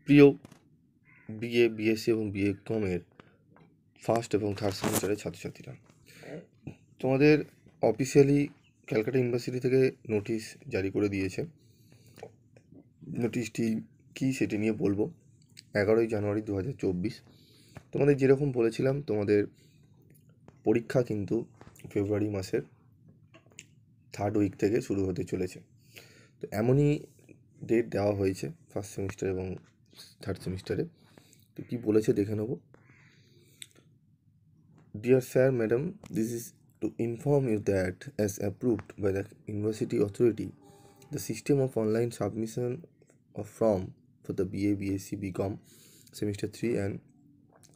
প্রিয় BA, BSc এবং BA কমের ফার্স্ট এবং থার্ড সেমিস্টারের ছাত্রছাত্রীরা, তোমাদের অফিসিয়ালি ক্যালকাটা ইউনিভার্সিটি থেকে নোটিশ জারি করে দিয়েছে। নোটিশটি কী সেটি নিয়ে বলবো। 11ই জানুয়ারি 2024 তোমাদের যেরকম বলেছিলাম, তোমাদের পরীক্ষা কিন্তু ফেব্রুয়ারি মাসের 3rd উইক থেকে শুরু হতে চলেছে। তো এমনই ডেট দেওয়া হয়েছে ফার্স্ট সেমিস্টার এবং থার্ড সেমিস্টারে। তো কী বলেছে দেখে নেব। Dear Sir, Madam, this is to inform you that as approved by the University Authority, the system of online submission of form for the BA, BSc, BCom Semester 3 and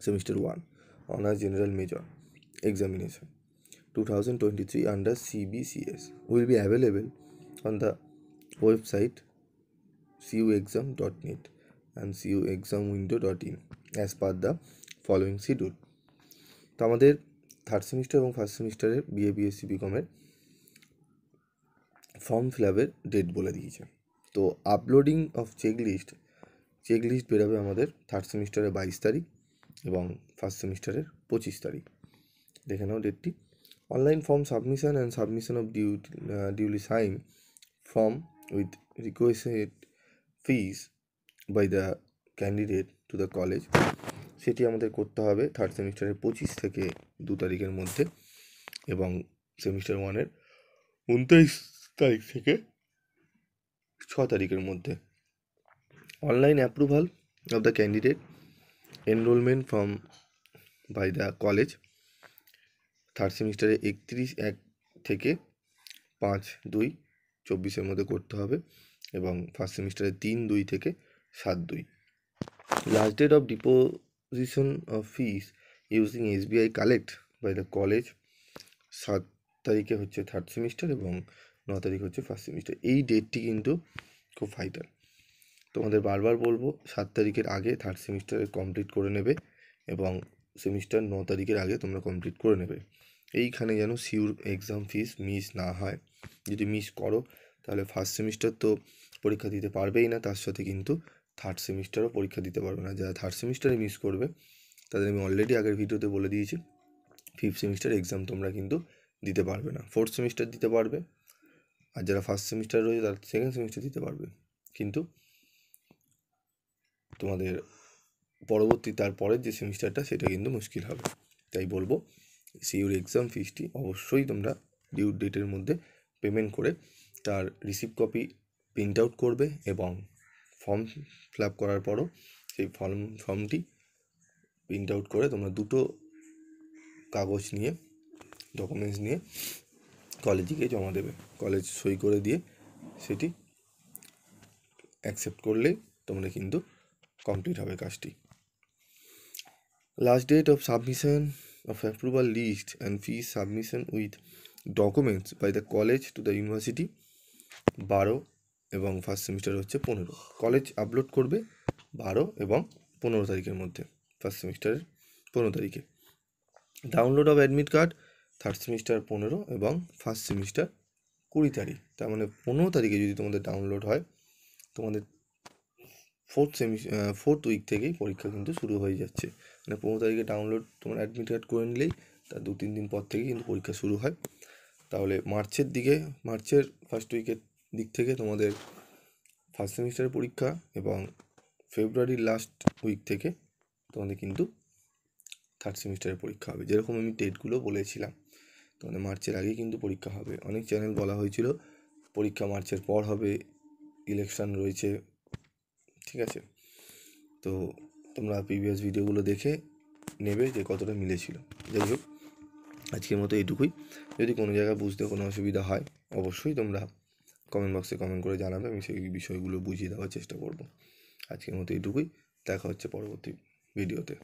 Semester 1 Honours General Major Examination 2023 under CBCS will be available on the website cuexam.net and cuexamwindow.in as per the following schedule. তো আমাদের third semester এবং first সেমিস্টারের BA, BSc, বিকমের form fill আপের date বলে দিয়েছে। তো uploading of checklist বেরোবে আমাদের থার্ড সেমিস্টারের 22 তারিখ এবং ফার্স্ট সেমিস্টারের 25 তারিখ। দেখে নাও ডেটটি। Online form submission and submission of duly sign form with requested fees by the candidate to the college, সেটি আমাদের করতে হবে থার্ড সেমিস্টারের 25 থেকে 2 তারিখের মধ্যে এবং সেমিস্টার 1-এর 29 তারিখ থেকে 6 তারিখের মধ্যে। Online approval of the candidate enrolment form by the college third সেমিস্টারে 31 থেকে 5/2/24 মধ্যে করতে হবে এবং ফার্স্ট সেমিস্টারে 3/2 থেকে 7/2। Last date of deposition of fees using SBI collect by the college 7 তারিখে হচ্ছে থার্ড সেমিস্টার এবং 9 তারিখ হচ্ছে ফার্স্ট সেমিস্টার। এই ডেটটি কিন্তু খুব ভাইটাল। তোমাদের বারবার বলবো 7 তারিখের আগে থার্ড সেমিস্টারে কমপ্লিট করে নেবে এবং সেমিস্টার 9 তারিখের আগে তোমরা কমপ্লিট করে নেবে। এইখানে যেন সিউর এক্সাম ফিস মিস না হয়। যদি মিস করো তাহলে ফার্স্ট সেমিস্টার তো পরীক্ষা দিতে পারবেই না, তার সাথে কিন্তু থার্ড সেমিস্টারও পরীক্ষা দিতে পারবে না। যারা থার্ড সেমিস্টারে মিস করবে তাদের আমি অলরেডি আগের ভিডিওতে বলে দিয়েছি, ফিফথ সেমিস্টার এক্সাম তোমরা কিন্তু দিতে পারবে না। ফোর্থ সেমিস্টার দিতে পারবে, আর যারা ফার্স্ট সেমিস্টার রয়েছে তারা সেকেন্ড সেমিস্টার দিতে পারবে, কিন্তু তোমাদের পরবর্তী তারপরের যে সেমিস্টারটা সেটা কিন্তু মুশকিল হবে। তাই বলবো সিউর এক্সাম ফিসটি অবশ্যই তোমরা ডিউ ডেটের মধ্যে পেমেন্ট করে তার রিসিপ্ট কপি প্রিন্ট আউট করবে এবং ফর্ম ফিল আপ করার পরও সেই ফর্মটি প্রিন্ট আউট করে তোমরা দুটো কাগজ নিয়ে, ডকুমেন্টস নিয়ে কলেজে গিয়ে জমা দেবে। কলেজ সই করে দিয়ে সেটি অ্যাকসেপ্ট করলেই তোমরা কিন্তু কমপ্লিট হবে কাজটি। Last date of submission of approval list and fees submission with documents by the college to the university 12 এবং ফার্স্ট সেমিস্টার হচ্ছে 15। কলেজ আপলোড করবে 12 এবং 15 তারিখের মধ্যে, ফার্স্ট সেমিস্টারের 15 তারিখে। Download of admit card third semester 15 এবং ফার্স্ট সেমিস্টার 20 তারিখ। তার মানে 15 তারিখে যদি তোমাদের ডাউনলোড হয়, তোমাদের ফোর্থ উইক থেকেই পরীক্ষা কিন্তু শুরু হয়ে যাচ্ছে। মানে 15 তারিখে ডাউনলোড তোমার অ্যাডমিট কার্ড করে নিলেই তার 2-3 দিন পর থেকে কিন্তু পরীক্ষা শুরু হয়। তাহলে মার্চের ফার্স্ট উইকের দিক থেকে তোমাদের ফার্স্ট সেমিস্টারের পরীক্ষা এবং ফেব্রুয়ারির লাস্ট উইক থেকে তোমাদের কিন্তু থার্ড সেমিস্টারের পরীক্ষা হবে। যেরকম আমি ডেটগুলো বলেছিলাম, তোমাদের মার্চের আগেই কিন্তু পরীক্ষা হবে। অনেক চ্যানেল বলা হয়েছিল পরীক্ষা মার্চের পর হবে, ইলেকশন রয়েছে, ঠিক আছে। তো তোমরা প্রিভিয়াস ভিডিওগুলো দেখে নেবে যে কতটা মিলেছিল। যাই হোক, আজকের মতো এইটুকুই। যদি কোনো জায়গায় বুঝতে কোনো অসুবিধা হয় অবশ্যই তোমরা কমেন্ট বক্সে কমেন্ট করে জানাবে, আমি সেই বিষয়গুলো বুঝিয়ে দেওয়ার চেষ্টা করব। আজকের মতো এইটুকুই, দেখা হচ্ছে পরবর্তী ভিডিওতে।